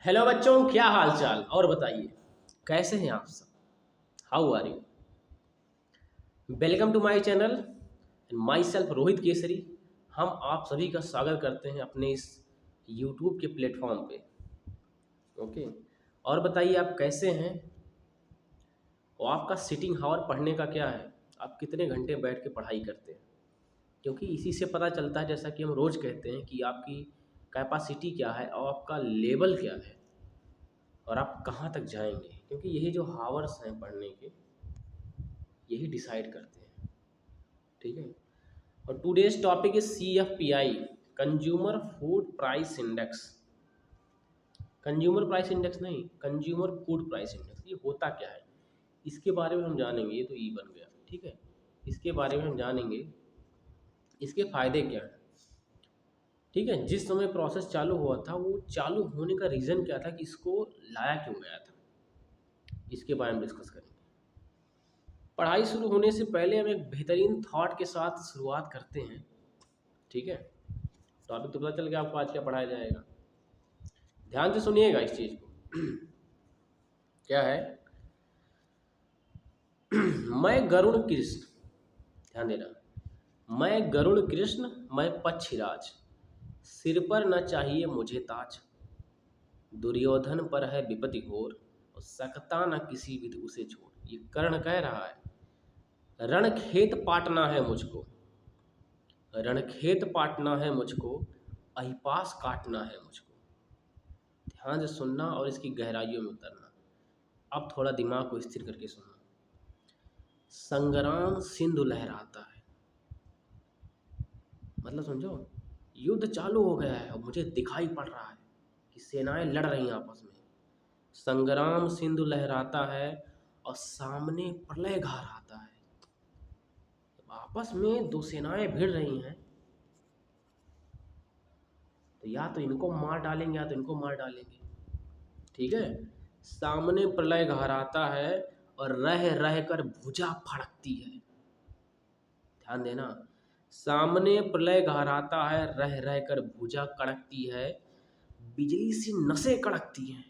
Hello बच्चों, क्या हाल चाल और बताइए कैसे हैं आप सब। How are you. Welcome to my channel and myself Rohit Kesari. हम आप सभी का स्वागत करते हैं अपने इस यूट्यूब के प्लेटफॉर्म पे। ओके। और बताइए आप कैसे हैं और आपका सिटिंग हावर पढ़ने का क्या है। आप कितने घंटे बैठ के पढ़ाई करते हैं, क्योंकि इसी से पता चलता है, जैसा कि हम रोज़ कहते हैं, कि आपकी कैपेसिटी क्या है और आपका लेवल क्या है और आप कहाँ तक जाएंगे, क्योंकि यही जो हावर्स हैं पढ़ने के यही डिसाइड करते हैं। ठीक है। और today's topic is CFPI, consumer food price index. Consumer price index नहीं, कंज्यूमर फूड प्राइस इंडेक्स। ये होता क्या है इसके बारे में हम जानेंगे। ये तो ई बन गया, ठीक है। इसके बारे में हम जानेंगे, इसके फायदे क्या हैं। ठीक है। जिस समय प्रोसेस चालू हुआ था, वो चालू होने का रीज़न क्या था, कि इसको लाया क्यों गया था, इसके बारे में डिस्कस करेंगे। पढ़ाई शुरू होने से पहले हम एक बेहतरीन थॉट के साथ शुरुआत करते हैं। ठीक है। टॉपिक तो पता चल गया आपको आज क्या पढ़ाया जाएगा। ध्यान से सुनिएगा इस चीज़ को। क्या है, मैं गरुड़ कृष्ण, ध्यान देना। मैं गरुड़ कृष्ण, मैं पक्षीराज, सिर पर न चाहिए मुझे ताज। दुर्योधन पर है विपत्ति घोर, और सकता न किसी विध उसे छोड़। ये कर्ण कह रहा है, रण खेत पाटना है मुझको, रणखेत पाटना है मुझको, अहिपास काटना है मुझको। ध्यान से सुनना और इसकी गहराइयों में उतरना। अब थोड़ा दिमाग को स्थिर करके सुनना। संग्राम सिंधु लहराता है, मतलब समझो, युद्ध चालू हो गया है और मुझे दिखाई पड़ रहा है कि सेनाएं लड़ रही हैं आपस में। संग्राम सिंधु लहराता है और सामने प्रलय घार आता है। जब आपस में दो सेनाएं भिड़ रही हैं, तो या तो इनको मार डालेंगे या तो इनको मार डालेंगे। ठीक है। सामने प्रलय घहराता है और रह रह कर भुजा फड़कती है। ध्यान देना। सामने प्रलय घहराता है, रह रह कर भुजा कड़कती है, बिजली सी नसें कड़कती हैं।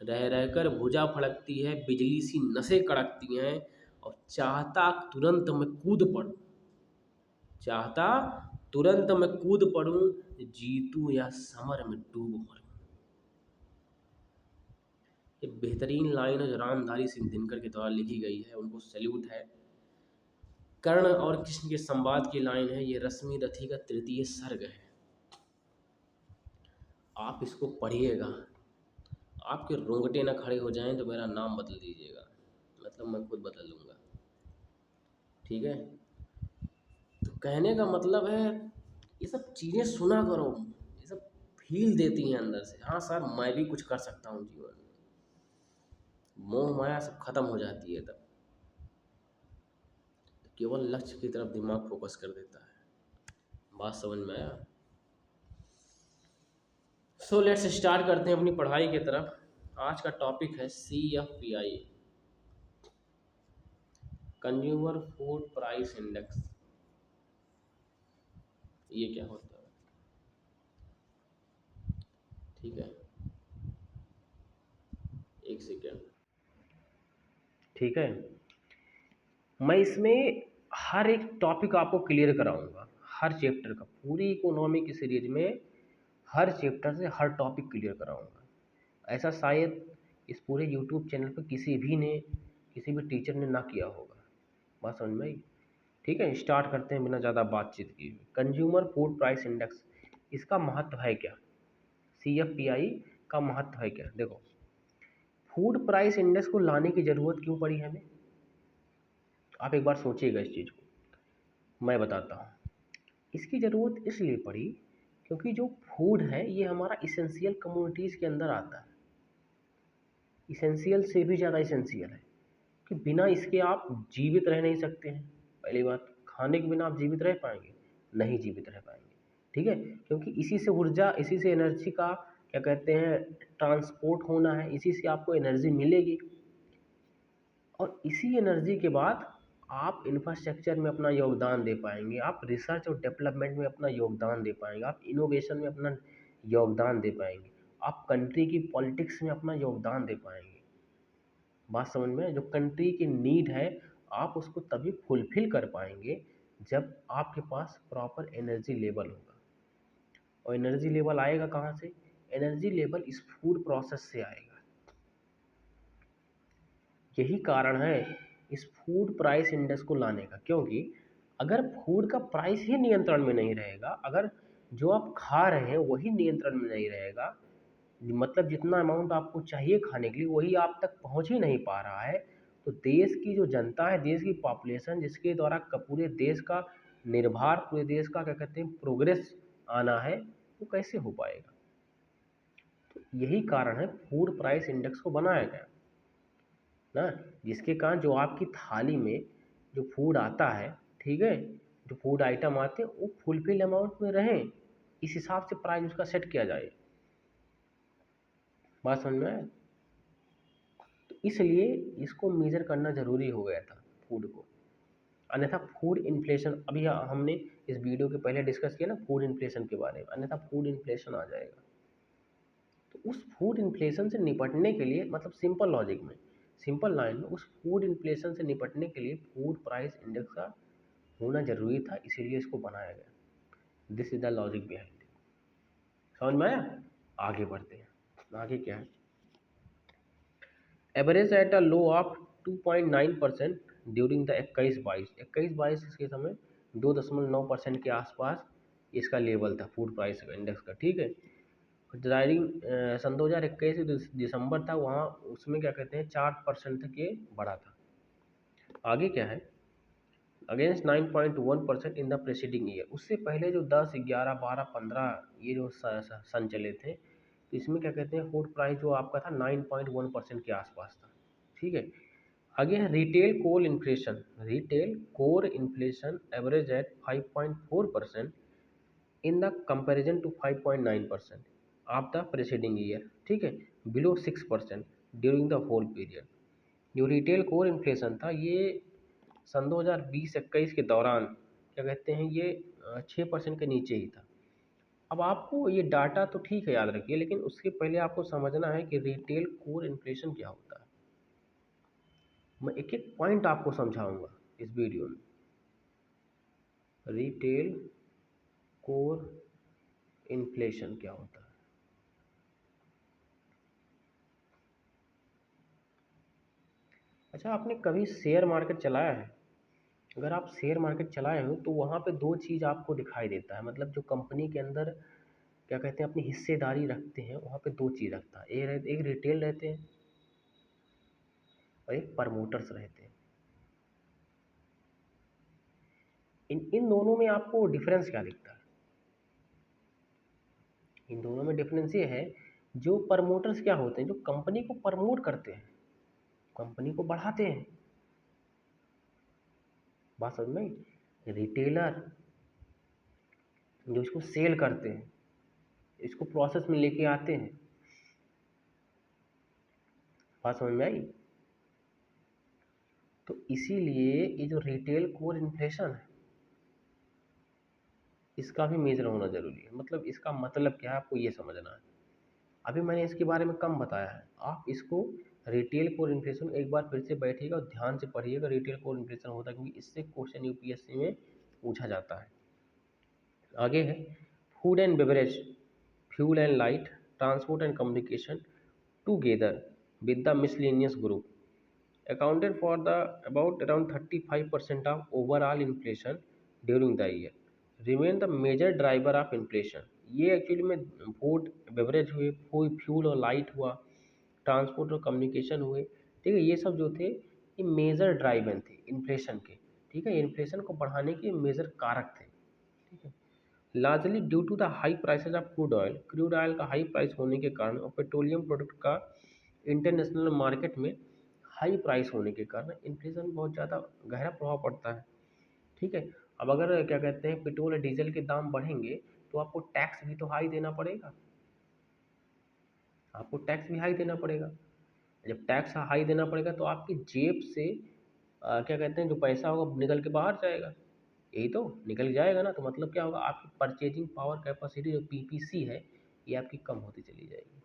रह रह कर भुजा फड़कती है, बिजली सी नसें कड़कती हैं, और चाहता तुरंत मैं कूद पड़ूं, चाहता तुरंत मैं कूद पड़ूं, जीतूं या समर में डूब मरूं। ये बेहतरीन लाइन है जो रामधारी सिंह दिनकर के द्वारा लिखी गई है, उनको सैल्यूट है। कर्ण और कृष्ण के संवाद की लाइन है, ये रश्मि रथी का तृतीय सर्ग है। आप इसको पढ़िएगा, आपके रोंगटे ना खड़े हो जाएं तो मेरा नाम बदल दीजिएगा, मतलब मैं खुद बदल लूँगा। ठीक है। तो कहने का मतलब है, ये सब चीज़ें सुना करो, ये सब फील देती हैं अंदर से। हाँ सर, मैं भी कुछ कर सकता हूँ जीवन में। मोह माया सब खत्म हो जाती है तब। केवल लक्ष्य की तरफ दिमाग फोकस कर देता है। बात समझ में आया। सो लेट्स स्टार्ट करते हैं अपनी पढ़ाई की तरफ। आज का टॉपिक है CFPI, consumer food price index. ये क्या होता है, ठीक है। एक सेकेंड। ठीक है। मैं इसमें हर एक टॉपिक आपको क्लियर कराऊंगा, हर चैप्टर का। पूरी इकोनॉमी की सीरीज में हर चैप्टर से हर टॉपिक क्लियर कराऊंगा। ऐसा शायद इस पूरे यूट्यूब चैनल पर किसी भी टीचर ने ना किया होगा। बात समझ में आई। ठीक है। स्टार्ट करते हैं बिना ज़्यादा बातचीत की। कंज्यूमर फूड प्राइस इंडेक्स, इसका महत्व है क्या, CFPI का महत्व है क्या। देखो, फूड प्राइस इंडेक्स को लाने की ज़रूरत क्यों पड़ी हमें, आप एक बार सोचिएगा इस चीज़ को। मैं बताता हूँ। इसकी ज़रूरत इसलिए पड़ी क्योंकि जो फूड है ये हमारा इसेंशियल कम्युनिटीज़ के अंदर आता है। इसेंशियल से भी ज़्यादा इसेंशियल है, कि बिना इसके आप जीवित रह नहीं सकते हैं। पहली बात, खाने के बिना आप जीवित रह पाएंगे, नहीं जीवित रह पाएंगे। ठीक है। क्योंकि इसी से ऊर्जा, इसी से एनर्जी का क्या कहते हैं, ट्रांसपोर्ट होना है, इसी से आपको एनर्जी मिलेगी। और इसी एनर्जी के बाद आप इंफ्रास्ट्रक्चर में अपना योगदान दे पाएंगे, आप रिसर्च और डेवलपमेंट में अपना योगदान दे पाएंगे, आप इनोवेशन में अपना योगदान दे पाएंगे। आप कंट्री की पॉलिटिक्स में अपना योगदान दे पाएंगे। बात समझ में? जो कंट्री की नीड है आप उसको तभी फुलफिल कर पाएंगे जब आपके पास प्रॉपर एनर्जी लेवल होगा। और एनर्जी लेवल आएगा कहाँ से? एनर्जी लेवल इस फूड प्रोसेस से आएगा। यही कारण है इस फूड प्राइस इंडेक्स को लाने का, क्योंकि अगर फूड का प्राइस ही नियंत्रण में नहीं रहेगा, अगर जो आप खा रहे हैं वही नियंत्रण में नहीं रहेगा, मतलब जितना अमाउंट आपको चाहिए खाने के लिए वही आप तक पहुंच ही नहीं पा रहा है, तो देश की जो जनता है, देश की पॉपुलेशन जिसके द्वारा पूरे देश का निर्भर, पूरे देश का क्या कहते हैं प्रोग्रेस आना है, वो कैसे हो पाएगा? तो यही कारण है फूड प्राइस इंडेक्स को बनाया गया ना, जिसके कारण जो आपकी थाली में जो फूड आता है, ठीक है, जो फूड आइटम आते हैं वो फुलफिल अमाउंट में रहें, इस हिसाब से प्राइस उसका सेट किया जाए। बात समझ में आए? तो इसलिए इसको मेजर करना ज़रूरी हो गया था फूड को, अन्यथा फूड इन्फ्लेशन, अभी हमने इस वीडियो के पहले डिस्कस किया ना फूड इन्फ्लेशन के बारे में, अन्यथा फूड इन्फ्लेशन आ जाएगा। तो उस फूड इन्फ्लेशन से निपटने के लिए, मतलब सिंपल लॉजिक में, सिंपल लाइन में, उस फूड इन्फ्लेशन से निपटने के लिए फूड प्राइस इंडेक्स का होना जरूरी था, इसीलिए इसको बनाया गया। This is the logic behind it. समझ में आया? आगे बढ़ते हैं। आगे क्या है? Average at a low of 2.9% during the 21-22 के समय 2.9% के आसपास इसका लेवल था फूड प्राइस इंडेक्स का, ठीक है। ड्राइविंग सन 2021 दिसंबर था, वहाँ उसमें क्या कहते हैं 4% तक ये बढ़ा था। आगे क्या है? Against 9.1% in the presiding year, उससे पहले जो 10, 11, 12, 15 ये जो सन चले थे, तो इसमें क्या कहते हैं फूड प्राइस जो आपका था 9.1% के आसपास था, ठीक है। आगे है retail core inflation average at 5.4% in the comparison to 5.9% of the presiding year, ठीक है, below 6% during the whole period. जो रिटेल कोर इन्फ्लेशन था ये सन 2020-21 के दौरान क्या कहते हैं ये 6% के नीचे ही था। अब आपको ये डाटा तो ठीक है याद रखिए, लेकिन उसके पहले आपको समझना है कि रिटेल कोर इन्फ्लेशन क्या होता है। मैं एक एक पॉइंट आपको समझाऊंगा इस वीडियो में। रिटेल कोर इन्फ्लेशन क्या होता है? अच्छा, आपने कभी शेयर मार्केट चलाया है? अगर आप शेयर मार्केट चलाए हो तो वहाँ पे दो चीज़ आपको दिखाई देता है, मतलब जो कंपनी के अंदर क्या कहते हैं अपनी हिस्सेदारी रखते हैं, वहाँ पे दो चीज़ रखता है, एक रिटेल रहते हैं और एक प्रमोटर्स रहते हैं। इन दोनों में आपको डिफरेंस क्या दिखता है? इन दोनों में डिफरेंस ये है, जो प्रमोटर्स क्या होते हैं, जो कंपनी को प्रमोट करते हैं, कंपनी को बढ़ाते हैं। बात समझ में? रिटेलर जो इसको सेल करते हैं, इसको प्रोसेस में लेके आते हैं। बात समझ में आई? तो इसीलिए ये जो रिटेल कोर इन्फ्लेशन है इसका भी मेजर होना जरूरी है। मतलब इसका मतलब क्या है आपको ये समझना है। अभी मैंने इसके बारे में कम बताया है, आप इसको रिटेल कोर इन्फ्लेशन एक बार फिर से बैठिएगा और ध्यान से पढ़िएगा रिटेल कोर इन्फ्लेशन होता है, क्योंकि इससे क्वेश्चन यूपीएससी में पूछा जाता है। आगे है food and beverage, fuel and light, transport and communication together with the miscellaneous group accounted for the about around 35% of overall inflation during the year, remain the major driver of inflation। ये actually में food beverage हुए, fuel और light हुआ, transport और communication हुए, ठीक है, ये सब जो थे ये मेजर ड्राइवर थे इन्फ्लेशन के, ठीक है, इन्फ्लेशन को बढ़ाने के मेजर कारक थे, ठीक है। Largely due to the high prices of crude oil का हाई प्राइस होने के कारण और पेट्रोलियम प्रोडक्ट का इंटरनेशनल मार्केट में हाई प्राइस होने के कारण इन्फ्लेशन बहुत ज़्यादा गहरा प्रभाव पड़ता है, ठीक है। अब अगर क्या कहते हैं पेट्रोल और डीजल के दाम बढ़ेंगे तो आपको टैक्स भी तो हाई देना पड़ेगा, आपको टैक्स भी हाई देना पड़ेगा। जब टैक्स हाई देना पड़ेगा तो आपकी जेब से क्या कहते हैं जो पैसा होगा निकल के बाहर जाएगा, यही तो निकल जाएगा ना, तो मतलब क्या होगा आपकी परचेजिंग पावर कैपेसिटी जो पीपीसी है ये आपकी कम होती चली जाएगी।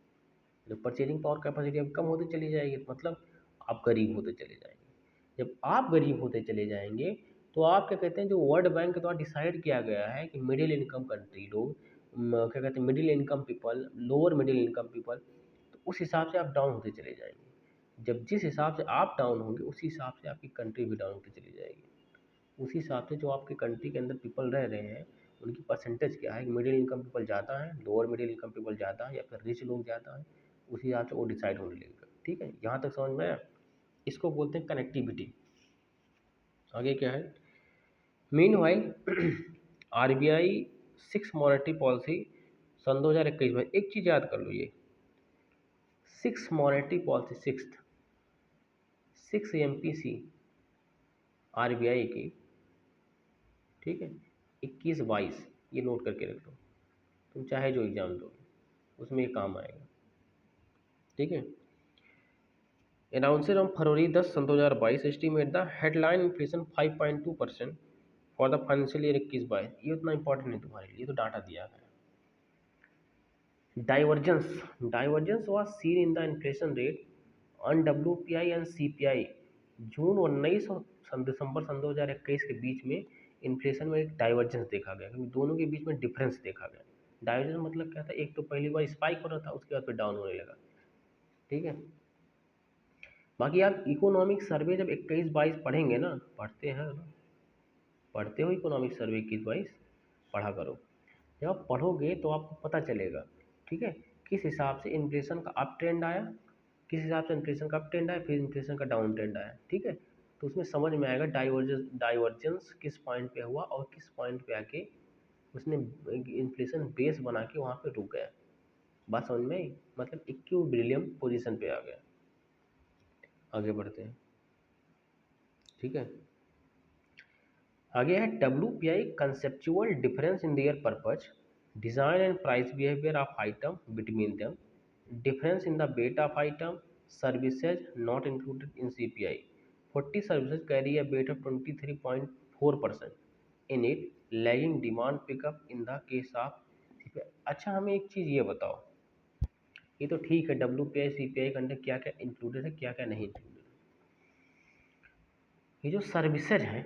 जब परचेजिंग पावर कैपेसिटी अब कम होती चली जाएगी, मतलब आप गरीब होते चले जाएंगे। जब आप गरीब होते चले जाएंगे तो आप क्या कहते हैं, जो वर्ल्ड बैंक के द्वारा डिसाइड किया गया है कि मिडिल इनकम कंट्री लोग, क्या कहते हैं, middle income people, lower middle income people, तो उस हिसाब से आप डाउन होते चले जाएंगे। जब जिस हिसाब से आप डाउन होंगे उसी हिसाब से आपकी कंट्री भी डाउन होती चली जाएगी। उसी हिसाब से जो आपकी कंट्री के अंदर पीपल रह रहे हैं उनकी परसेंटेज क्या है, मिडिल इनकम पीपल ज़्यादा है, लोअर मिडिल इनकम पीपल ज़्यादा है, या फिर रिच लोग ज़्यादा है, उसी हिसाब से वो डिसाइड होने लगेगा। ठीक है, यहाँ तक समझ में आया। इसको बोलते हैं कनेक्टिविटी। आगे क्या है, meanwhile RBI 6 monetary policy सन 2021 में, एक चीज़ याद कर लो, ये 6 monetary policy, six MPC RBI की, ठीक है, 21-22, ये नोट करके रख लो, तुम चाहे जो एग्जाम दो उसमें ये काम आएगा। ठीक है, अनाउंसर ऑन फरवरी 10 सन 2022 estimate the headline inflation 5.2% for the financial year 21-22। ये उतना इंपॉर्टेंट नहीं तुम्हारे लिए, ये तो डाटा दिया है। Divergence was seen in the inflation rate on WPI and CPI जून 19 और दिसंबर सन 2021 के बीच में इन्फ्लेशन में एक डाइवर्जेंस देखा गया, क्योंकि दोनों के बीच में डिफरेंस देखा गया। डाइवर्जेंस मतलब क्या था, एक तो पहली बार स्पाइक हो रहा था, उसके बाद फिर डाउन होने लगा। ठीक है, बाकी आप इकोनॉमिक सर्वे जब 21-22 पढ़ेंगे ना, पढ़ते हैं ना, पढ़ते हो इकोनॉमिक सर्वे 21-22, पढ़ा करो। जब आप पढ़ोगे तो आपको पता चलेगा, ठीक है, किस हिसाब से इन्फ्लेशन का अप ट्रेंड आया, किस हिसाब से इन्फ्लेशन का अप ट्रेंड आया, फिर इन्फ्लेशन का डाउन ट्रेंड आया। ठीक है, तो उसमें समझ में आएगा डाइवर्जेंस किस पॉइंट पे हुआ और किस पॉइंट पे आके उसने इन्फ्लेशन बेस बना के वहाँ पे रुक गया। बात समझ में आई, मतलब इक्विलिब्रियम पोजीशन पे आ गया। आगे बढ़ते हैं। ठीक है, आगे है WPI conceptual difference in their purpose, design and price behaviour of item between them, difference in the weight of item, services not included in CPI, 40 services carry a weight of 23.4% in it, lagging demand pickup in the case of CPI। अच्छा, हमें एक चीज़ ये बताओ, ये तो ठीक है WPI CPI के अंदर क्या क्या इंक्लूडेड है, क्या क्या नहीं इंक्लूडेड है। ये जो सर्विसेज हैं,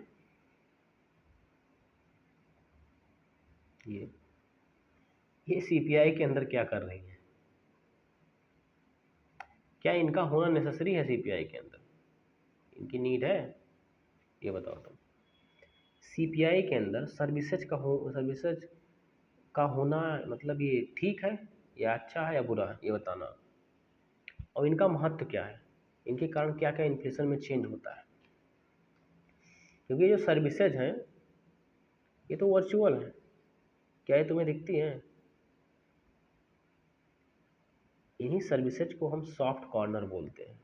ये CPI के अंदर क्या कर रही है, क्या इनका होना नेसेसरी है CPI के अंदर, इनकी नीड है, ये बताओ तुम। CPI के अंदर सर्विसेज का होना मतलब ये ठीक है या अच्छा है या बुरा है, ये बताना। और इनका महत्व क्या है, इनके कारण क्या क्या इन्फ्लेशन में चेंज होता है। क्योंकि जो सर्विसेज हैं ये तो वर्चुअल है, क्या ये तुम्हें दिखती हैं? इन्हीं सर्विसेज को हम सॉफ्ट कॉर्नर बोलते हैं।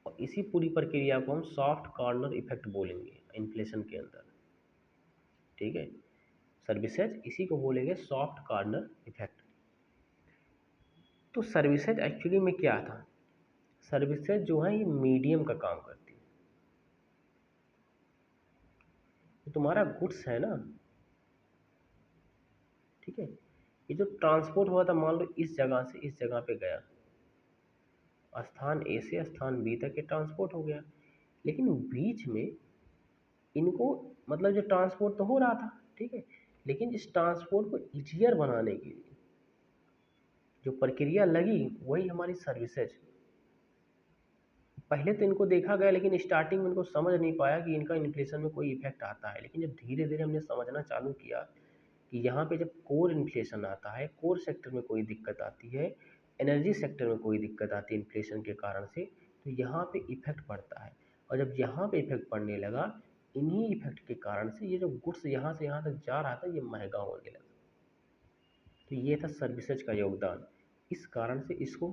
और इसी पूरी प्रक्रिया को हम सॉफ्ट कॉर्नर इफेक्ट बोलेंगे इन्फ्लेशन के अंदर। ठीक है, सर्विसेज इसी को बोलेंगे सॉफ्ट कॉर्नर इफेक्ट। तो सर्विसेज एक्चुअली में क्या था, सर्विसेज जो है ये मीडियम का काम करती है। तो तुम्हारा गुड्स है ना, ठीक है, ये जो ट्रांसपोर्ट हुआ था, मान लो इस जगह से इस जगह पे गया, स्थान A से स्थान B तक ये ट्रांसपोर्ट हो गया, लेकिन बीच में इनको मतलब जो ट्रांसपोर्ट तो हो रहा था, ठीक है, लेकिन इस ट्रांसपोर्ट को ईजियर बनाने के लिए जो प्रक्रिया लगी वही हमारी सर्विसेज। पहले तो इनको देखा गया, लेकिन स्टार्टिंग में इनको समझ नहीं पाया कि इनका इन्फ्लेशन में कोई इफेक्ट आता है। लेकिन जब धीरे धीरे हमने समझना चालू किया कि यहाँ पे जब कोर इन्फ्लेशन आता है, कोर सेक्टर में कोई दिक्कत आती है, एनर्जी सेक्टर में कोई दिक्कत आती है इन्फ्लेशन के कारण से, तो यहाँ पे इफेक्ट पड़ता है। और जब यहाँ पे इफेक्ट पड़ने लगा, इन्हीं इफेक्ट के कारण से ये जो गुड्स यहाँ से यहाँ तक जा रहा था ये महंगा होने लगा। तो ये था सर्विसेज का योगदान, इस कारण से इसको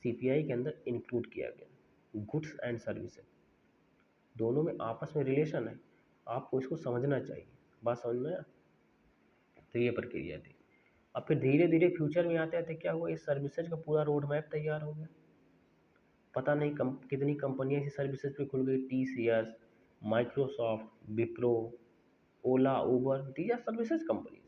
CPI के अंदर इंक्लूड किया गया। गुड्स एंड सर्विसेज दोनों में आपस में रिलेशन है, आपको इसको समझना चाहिए। बात समझ में आया? तो ये प्रक्रिया थी। अब फिर धीरे धीरे फ्यूचर में आते आते क्या हुआ, इस सर्विसेज का पूरा रोड मैप तैयार हो गया। पता नहीं कितनी कंपनियां इसी सर्विसेज पे खुल गई, TCS, Microsoft, Wipro, Ola, Uber, these are services companies.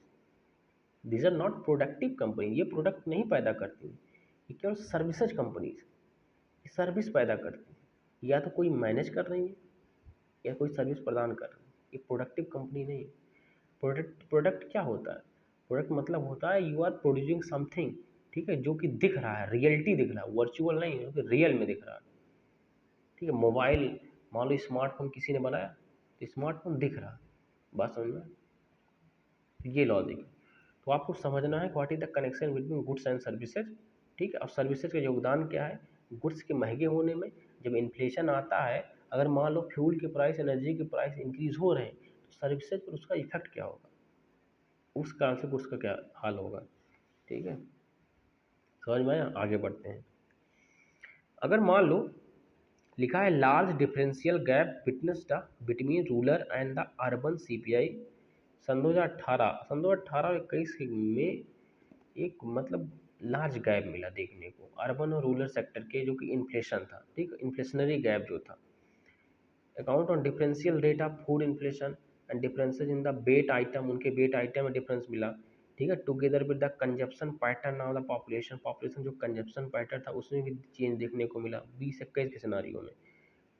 These are not productive company, ये प्रोडक्ट नहीं पैदा करती, ये केवल सर्विसेज कंपनीज, ये सर्विस पैदा करती है, या तो कोई मैनेज कर रही है या कोई सर्विस प्रदान कर रही है, ये प्रोडक्टिव कंपनी नहीं है। प्रोडक्ट क्या होता है? प्रोडक्ट मतलब होता है यू आर प्रोड्यूसिंग समथिंग, ठीक है, जो कि दिख रहा है, रियलिटी दिख रहा है, वर्चुअल नहीं है, रियल में दिख रहा है, ठीक है। मोबाइल, मान लो स्मार्टफोन किसी ने बनाया तो स्मार्टफोन दिख रहा है, बात समझ में? ये लॉजिक। तो आपको समझना है what is the connection between goods and services, ठीक है। और सर्विसेज का योगदान क्या है गुड्स के महंगे होने में? जब इन्फ्लेशन आता है, अगर मान लो फ्यूल के प्राइस, एनर्जी के प्राइस इंक्रीज हो रहे हैं, तो सर्विसेज पर उसका इफेक्ट क्या होगा, उस कारण से गुड्स का क्या हाल होगा, ठीक है। समझ में आया? आगे बढ़ते हैं। अगर मान लो लिखा है large differential gap witness the between rural and the urban CPI सन 2018 और 21 में एक मतलब लार्ज गैप मिला देखने को अर्बन और रूरल सेक्टर के, जो कि इन्फ्लेशन था, ठीक, इन्फ्लेशनरी गैप जो था। Account on differential rate of food inflation and differences in the weight item, उनके बेट आइटम में डिफरेंस मिला, ठीक है। Together with the consumption pattern of the population जो कंजप्शन पैटर्न था उसमें भी चेंज देखने को मिला 20-21 के सिनारियों में,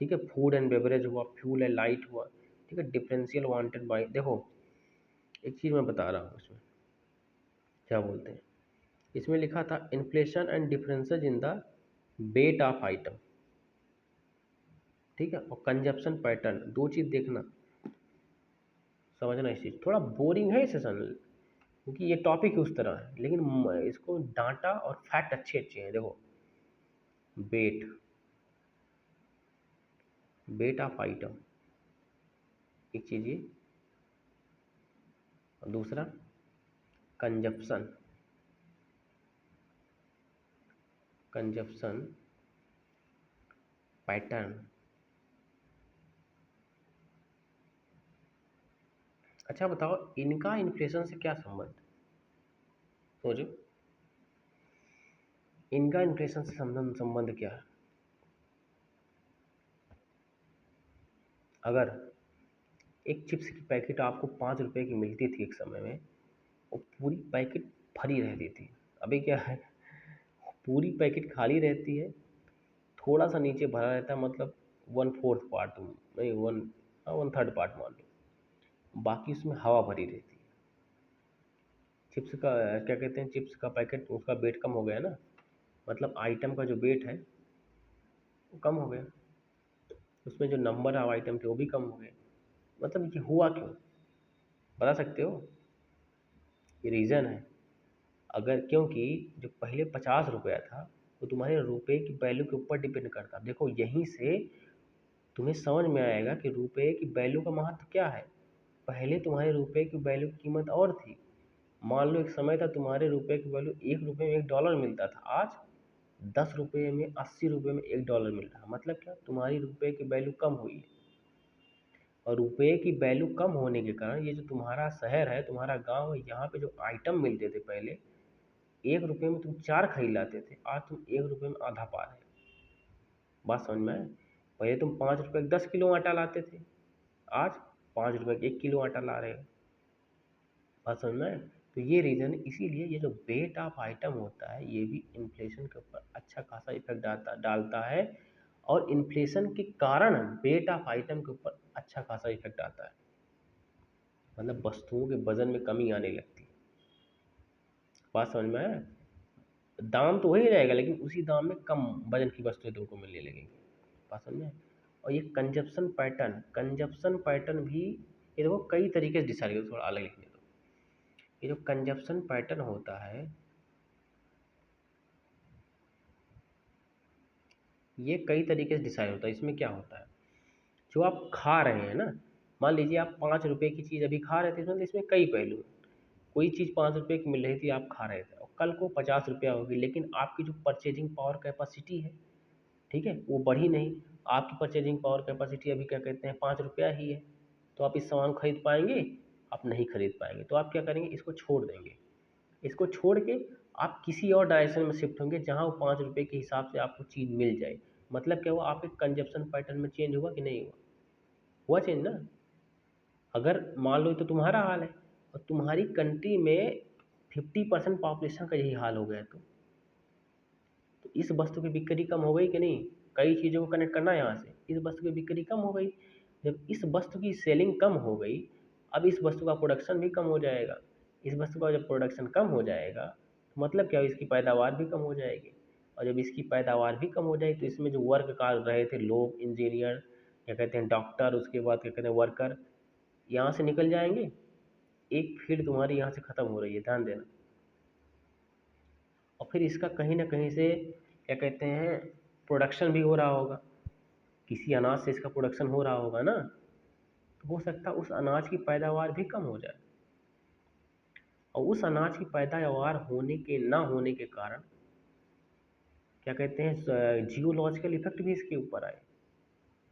ठीक है। फूड एंड बेवरेज हुआ, फ्यूल एंड लाइट हुआ, ठीक है। डिफरेंशियल वांटेड बाई, देखो एक चीज़ मैं बता रहा हूँ इसमें क्या बोलते हैं, इसमें लिखा था inflation and differences in the weight of item, ठीक है, और कंजप्शन पैटर्न, दो चीज़ देखना, समझना। इस चीज़ थोड़ा बोरिंग है सेशन क्योंकि ये टॉपिक ही उस तरह है, लेकिन इसको डाटा और फैक्ट अच्छे अच्छे हैं। देखो वेट, वेट ऑफ आइटम एक चीज़ ये, और दूसरा कंजप्शन, कंजप्शन पैटर्न। अच्छा बताओ इनका इन्फ्लेशन से क्या संबंध, सोचो इनका इन्फ्लेशन से संबंध क्या है? अगर एक चिप्स की पैकेट आपको 5 रुपए की मिलती थी एक समय में, वो पूरी पैकेट भरी रहती थी, अभी क्या है पूरी पैकेट खाली रहती है, थोड़ा सा नीचे भरा रहता है, मतलब 1/4 पार्ट, नहीं 1/3 पार्ट मान लो, बाकी उसमें हवा भरी रहती है। चिप्स का क्या कहते हैं, चिप्स का पैकेट उसका वेट कम हो गया ना, मतलब आइटम का जो वेट है वो कम हो गया, उसमें जो नंबर ऑफ आइटम थे वो भी कम हो गए। मतलब ये हुआ क्यों, बता सकते हो? ये रीज़न है, अगर क्योंकि जो पहले 50 रुपया था वो तुम्हारे रुपए की वैल्यू के ऊपर डिपेंड करता। देखो यहीं से तुम्हें समझ में आएगा कि रुपए की वैल्यू का महत्व क्या है। पहले तुम्हारे रुपए की वैल्यू की कीमत और थी, मान लो एक समय था तुम्हारे रुपए की वैल्यू 1 रुपये में $1 मिलता था, आज 10 रुपये में, 80 रुपये में $1 मिल रहा है। मतलब क्या, तुम्हारी रुपए की वैल्यू कम हुई है, और रुपए की वैल्यू कम होने के कारण ये जो तुम्हारा शहर है, तुम्हारा गांव है, यहाँ पे जो आइटम मिलते थे पहले 1 रुपये में तुम 4 खरीद लाते थे, आज तुम 1 रुपये में आधा पा रहे हो। बात समझ में आए? पहले तुम 5 रुपये का 10 किलो आटा लाते थे, आज 5 रुपये का 1 किलो आटा ला रहे हो। बात समझ में आए? तो ये रीज़न है, इसीलिए ये जो वेट ऑफ आइटम होता है ये भी इन्फ्लेशन के ऊपर अच्छा खासा इफेक्ट डालता है, और इन्फ्लेशन के कारण वेट ऑफ आइटम के ऊपर अच्छा खासा इफेक्ट आता है, मतलब वस्तुओं के वजन में कमी आने लगती है। बात समझ में आया? दाम तो वही रहेगा लेकिन उसी दाम में कम वजन की वस्तुएं तुमको मिलने लगेंगी। बात समझ में? और ये कंजप्शन पैटर्न भी, ये देखो कई तरीके से डिसाइड करो, थोड़ा अलग लिखने दो। ये जो कंजप्शन पैटर्न होता है ये कई तरीके से डिसाइड होता है। इसमें क्या होता है, जो आप खा रहे हैं ना, मान लीजिए आप 5 रुपए की चीज़ अभी खा रहे थे, इसमें कई पहलू हैं। कोई चीज़ 5 रुपए की मिल रही थी, आप खा रहे थे, और कल को 50 रुपया होगी, लेकिन आपकी जो परचेजिंग पावर कैपेसिटी है, ठीक है, वो बढ़ी नहीं। आपकी परचेजिंग पावर कैपेसिटी अभी क्या कहते हैं 5 रुपया ही है, तो आप इस सामान को खरीद पाएंगे? आप नहीं खरीद पाएंगे। तो आप क्या करेंगे, इसको छोड़ देंगे, इसको छोड़ के आप किसी और डायरेक्शन में शिफ्ट होंगे जहाँ वो 5 रुपये के हिसाब से आपको चीज़ मिल जाए। मतलब क्या हुआ, आपके कंजप्शन पैटर्न में चेंज हुआ कि नहीं हुआ? हुआ चेंज ना। अगर मान लो तो तुम्हारा हाल है, और तुम्हारी कंट्री में 50% पॉपुलेशन का यही हाल हो गया तो इस वस्तु की बिक्री कम हो गई कि नहीं? कई चीज़ों को कनेक्ट करना है यहाँ से, इस वस्तु की बिक्री कम हो गई। जब इस वस्तु की सेलिंग कम हो गई, अब इस वस्तु का प्रोडक्शन भी कम हो जाएगा। इस वस्तु का जब प्रोडक्शन कम हो जाएगा तो मतलब क्या, इसकी पैदावार भी कम हो जाएगी। और जब इसकी पैदावार भी कम हो जाएगी तो इसमें जो वर्क कर रहे थे लोग, इंजीनियर, क्या कहते हैं डॉक्टर, उसके बाद क्या कहते हैं वर्कर, यहाँ से निकल जाएंगे। एक फील्ड तुम्हारी यहाँ से ख़त्म हो रही है, ध्यान देना। और फिर इसका कहीं ना कहीं से क्या कहते हैं प्रोडक्शन भी हो रहा होगा, किसी अनाज से इसका प्रोडक्शन हो रहा होगा ना, तो हो सकता है उस अनाज की पैदावार भी कम हो जाए। और उस अनाज की पैदावार होने के ना होने के कारण क्या कहते हैं जियोलॉजिकल इफेक्ट भी इसके ऊपर आए।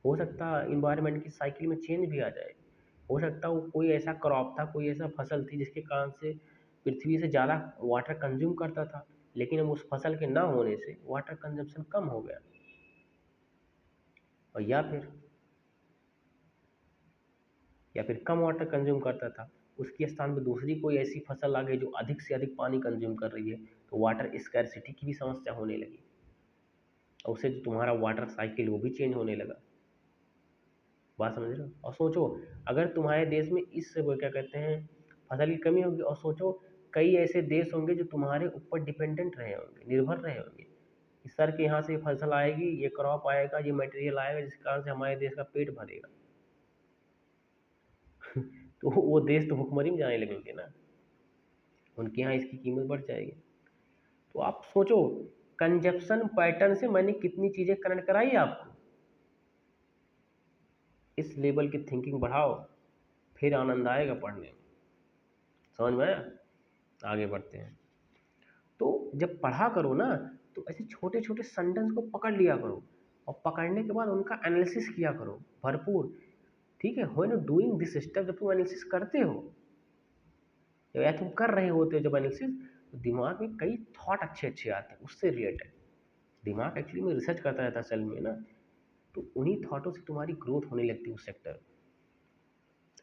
हो सकता है इन्वायरमेंट की साइकिल में चेंज भी आ जाए। हो सकता है वो कोई ऐसा क्रॉप था, कोई ऐसा फसल थी जिसके कारण से पृथ्वी से ज़्यादा वाटर कंज्यूम करता था, लेकिन अब उस फसल के ना होने से वाटर कंजम्पशन कम हो गया। और या फिर कम वाटर कंज्यूम करता था, उसके स्थान पर दूसरी कोई ऐसी फसल आ गई जो अधिक से अधिक पानी कंज्यूम कर रही है, तो वाटर स्कैरसिटी की भी समस्या होने लगी। और उससे जो तुम्हारा वाटर साइकिल वो भी चेंज होने लगा। बात समझ रहे हो? और सोचो अगर तुम्हारे देश में इस वो क्या कहते हैं फसल की कमी होगी, और सोचो कई ऐसे देश होंगे जो तुम्हारे ऊपर डिपेंडेंट रहे होंगे, निर्भर रहे होंगे कि सर के यहाँ से ये फसल आएगी, ये क्रॉप आएगा, ये मटेरियल आएगा, जिस कारण से हमारे देश का पेट भरेगा। तो वो देश तो भुखमरी में जाने लगेंगे ना, उनके यहाँ इसकी कीमत बढ़ जाएगी। तो आप सोचो कंजप्शन पैटर्न से मैंने कितनी चीज़ें कनेक्ट कराई आपको। इस लेवल की थिंकिंग बढ़ाओ, फिर आनंद आएगा पढ़ने में। समझ में आया? आगे बढ़ते हैं। तो जब पढ़ा करो ना तो ऐसे छोटे छोटे सेंटेंस को पकड़ लिया करो, और पकड़ने के बाद उनका एनालिसिस किया करो भरपूर। ठीक है, when you doing this step, जब तुम एनालिसिस करते हो या तुम कर रहे होते हो जब एनालिसिस, तो दिमाग में कई थॉट अच्छे अच्छे आते हैं उससे रिलेटेड। दिमाग एक्चुअली में रिसर्च करता रहता है सेल में ना, तो उन्हीं थॉटों से तुम्हारी ग्रोथ होने लगती है उस सेक्टर में।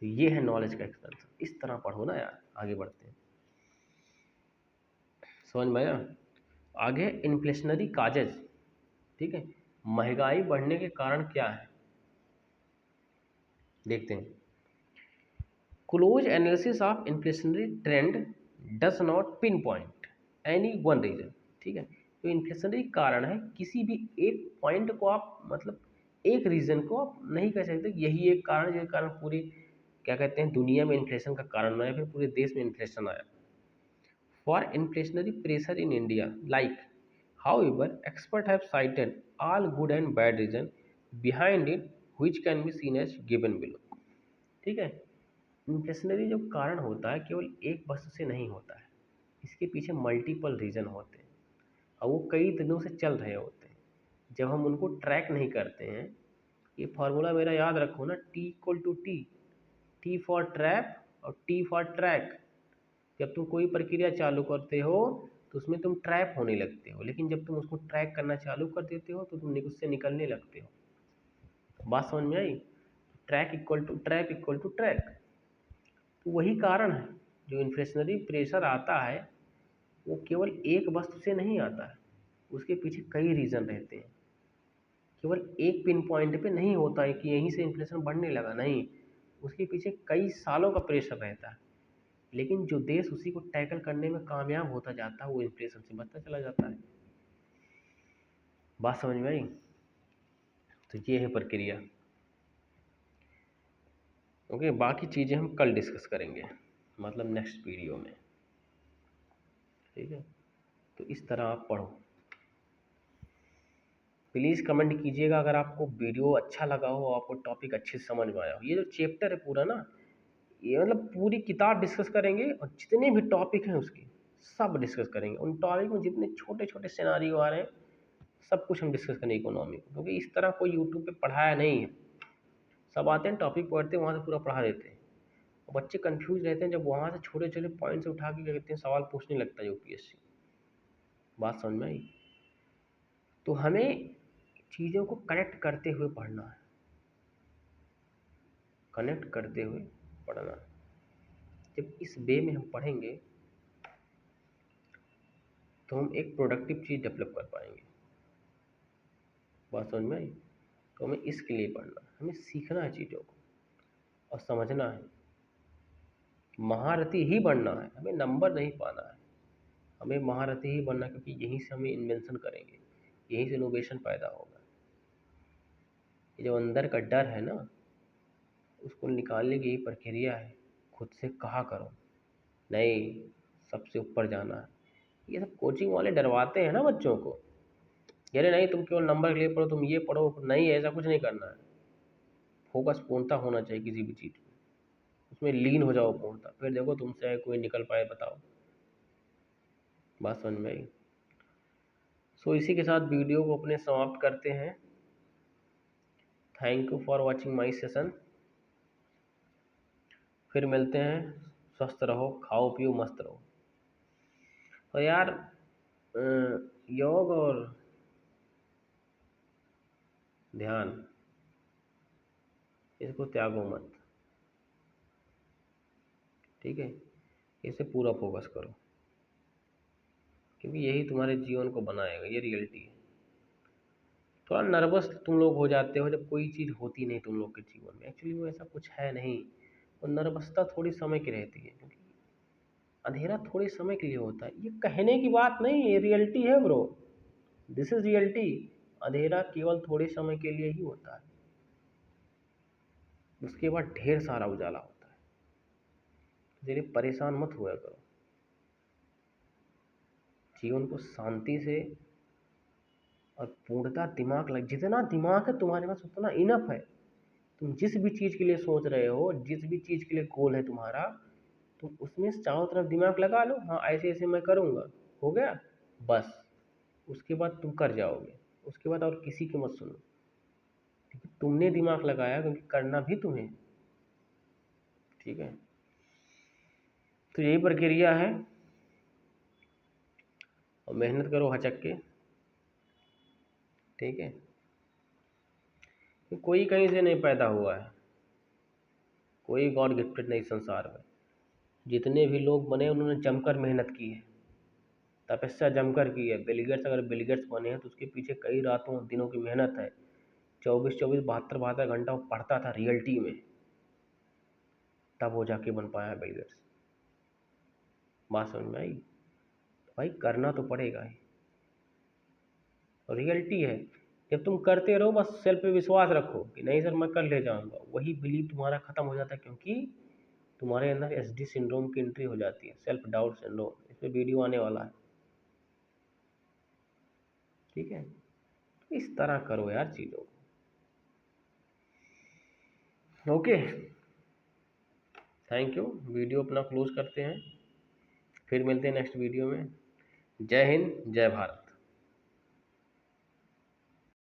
तो ये है नॉलेज का एक्सपेंशन। इस तरह पढ़ो ना यार। आगे बढ़ते हैं, समझ में आया? आगे इन्फ्लेशनरी काजेज। ठीक है, महंगाई बढ़ने के कारण क्या है देखते हैं। Close analysis of inflationary trend does not pinpoint any one reason. ठीक है, तो इन्फ्लेशनरी कारण है, किसी भी एक पॉइंट को आप मतलब एक रीजन को आप नहीं कह सकते यही एक कारण जिसके कारण पूरी क्या कहते हैं दुनिया में इन्फ्लेशन का कारण आया, फिर पूरे देश में इन्फ्लेशन आया। For inflationary pressure in India like however expert have cited all good and bad reason behind it which can be seen as given below। ठीक है, इन्फ्लेशनरी जो कारण होता है केवल एक वस्तु से नहीं होता है, इसके पीछे मल्टीपल रीजन होते हैं और वो कई दिनों से चल रहे होते हैं। जब हम उनको ट्रैक नहीं करते हैं, ये फार्मूला मेरा याद रखो ना, T equal to T, T for trap और टी फॉर ट्रैक। जब तुम कोई प्रक्रिया चालू करते हो तो उसमें तुम ट्रैप होने लगते हो, लेकिन जब तुम उसको ट्रैक करना चालू कर देते हो तो तुम उससे निकलने लगते हो। बात समझ में आई? Track equal to trap equal to track. तो वही कारण है, जो इन्फ्लेशनरी प्रेशर आता है वो केवल एक वस्तु से नहीं आता है, उसके पीछे कई रीज़न रहते हैं। केवल एक पिन पॉइंट पे नहीं होता है कि यहीं से इन्फ्लेशन बढ़ने लगा, नहीं, उसके पीछे कई सालों का प्रेशर रहता है। लेकिन जो देश उसी को टैकल करने में कामयाब होता जाता है वो इन्फ्लेशन से बचता चला जाता है। बात समझ में आई? तो ये है प्रक्रिया। ओके, बाकी चीज़ें हम कल डिस्कस करेंगे, मतलब नेक्स्ट वीडियो में। ठीक है, तो इस तरह आप पढ़ो। प्लीज़ कमेंट कीजिएगा अगर आपको वीडियो अच्छा लगा हो, आपको टॉपिक अच्छे से समझ में आया हो। ये जो चैप्टर है पूरा ना, ये मतलब पूरी किताब डिस्कस करेंगे और जितने भी टॉपिक हैं उसके सब डिस्कस करेंगे। उन टॉपिक में जितने छोटे छोटे सिनारियो आ रहे हैं सब कुछ हम डिस्कस करेंगे इकोनॉमी को, क्योंकि इस तरह कोई यूट्यूब पे पढ़ाया नहीं है। सब आते हैं टॉपिक पढ़ते हैं, वहाँ से पूरा पढ़ा देते हैं, और बच्चे कंफ्यूज रहते हैं जब वहाँ से छोटे छोटे पॉइंट्स उठा के क्या कहते हैं सवाल पूछने लगता है यूपीएससी। बात समझ में आई? तो हमें चीज़ों को कनेक्ट करते हुए पढ़ना है, कनेक्ट करते हुए पढ़ना है। जब इस वे में हम पढ़ेंगे तो हम एक प्रोडक्टिव चीज़ डेवलप कर पाएंगे। बात समझ में आई? तो हमें इसके लिए पढ़ना है, हमें सीखना है चीज़ों को और समझना है, महारथी ही बनना है, हमें नंबर नहीं पाना है, हमें महारथी ही बनना, क्योंकि यहीं से हमें इन्वेंशन करेंगे, यहीं से इनोवेशन पैदा होगा। ये जो अंदर का डर है ना, उसको निकालने की यही प्रक्रिया है। खुद से कहा करो नहीं, सबसे ऊपर जाना है। ये सब कोचिंग वाले डरवाते हैं ना बच्चों को, कह रहे नहीं तुम केवल नंबर के लिए पढ़ो, तुम ये पढ़ो, नहीं ऐसा कुछ नहीं करना है। फोकस पूर्णता होना चाहिए किसी भी चीज़ में, उसमें लीन हो जाओ पूर्णता, फिर देखो तुमसे कोई निकल पाए, बताओ। बात समझ में आई? सो इसी के साथ वीडियो को अपने समाप्त करते हैं। Thank you for watching my session. फिर मिलते हैं। स्वस्थ रहो, खाओ पियो, मस्त रहो। तो यार योग और ध्यान, इसको त्यागो मत, ठीक है? इसे पूरा फोकस करो, क्योंकि यही तुम्हारे जीवन को बनाएगा, ये रियलिटी है। थोड़ा नर्वस तुम लोग हो जाते हो जब कोई चीज़ होती नहीं तुम लोग के जीवन में, एक्चुअली वो ऐसा कुछ है नहीं। वो नर्वसता थोड़ी समय की रहती है, क्योंकि अंधेरा थोड़ी समय के लिए होता है। ये कहने की बात नहीं, ये रियलिटी है ब्रो, दिस इज रियलिटी। अंधेरा केवल थोड़े समय के लिए ही होता है, उसके बाद ढेर सारा उजाला होता है। इसलिए परेशान मत हुआ करो, जीवन को शांति से और पूर्णतः दिमाग लग, जितना दिमाग है तुम्हारे पास उतना इनफ है। तुम जिस भी चीज़ के लिए सोच रहे हो, जिस भी चीज़ के लिए गोल है तुम्हारा, तुम उसमें चारों तरफ दिमाग लगा लो, हाँ ऐसे ऐसे मैं करूँगा, हो गया बस। उसके बाद तुम कर जाओगे, उसके बाद और किसी की मत सुनो, क्योंकि तुमने दिमाग लगाया, क्योंकि करना भी तुम्हें, ठीक है? तो यही प्रक्रिया है, और मेहनत करो हचक के, ठीक है? कोई कहीं से नहीं पैदा हुआ है, कोई गॉड गिफ्टेड नहीं संसार में। जितने भी लोग बने उन्होंने जमकर मेहनत की है, तपस्या जमकर की है। बिलगेट्स अगर बिलगेट्स बने हैं तो उसके पीछे कई रातों दिनों की मेहनत है। 24-24 72 घंटा वो पढ़ता था रियलिटी में, तब वो जाके बन पाया बिलगेट्स। बात समझ में आई? भाई करना तो पड़ेगा ही, और रियलिटी है। जब तुम करते रहो, बस सेल्फ पे विश्वास रखो कि नहीं सर मैं कर ले जाऊंगा, वही बिलीव तुम्हारा खत्म हो जाता है, क्योंकि तुम्हारे अंदर SD सिंड्रोम की एंट्री हो जाती है, सेल्फ डाउट सिंड्रोम। इस पर वीडियो आने वाला है, ठीक है? इस तरह करो यार चीज़ों को, ओके? Thank you. वीडियो अपना क्लोज करते हैं, फिर मिलते हैं नेक्स्ट वीडियो में। जय हिंद, जय भारत।